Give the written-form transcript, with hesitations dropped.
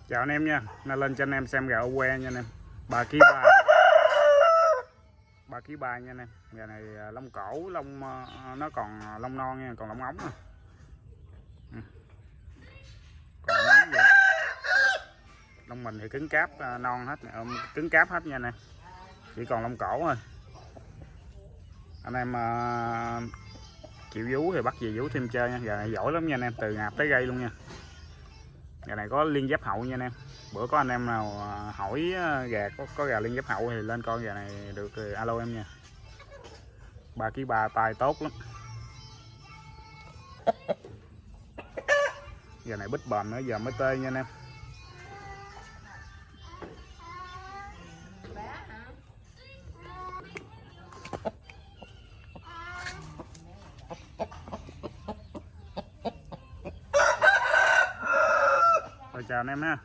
Chào anh em nha, nó lên cho anh em xem gà que nha anh em. 3 kg 3 nha anh em. Gà này lông cổ, lông nó còn lông non nha, còn lông ống nè. Còn lông vậy. Lông mình thì cứng cáp non hết, cứng cáp hết nha anh em. Chỉ còn lông cổ thôi. Anh em chịu vú thì bắt về vú thêm chơi nha. Gà này giỏi lắm nha anh em, từ ngạp tới gây luôn nha. Gà này có liên giáp hậu nha anh em. Bữa có anh em nào hỏi gà có gà liên giáp hậu thì lên con gà này được thì alo em nha. 3 kg tay tốt lắm. Gà này bít bền nữa giờ mới tê nha anh em. Rồi chào anh em ha.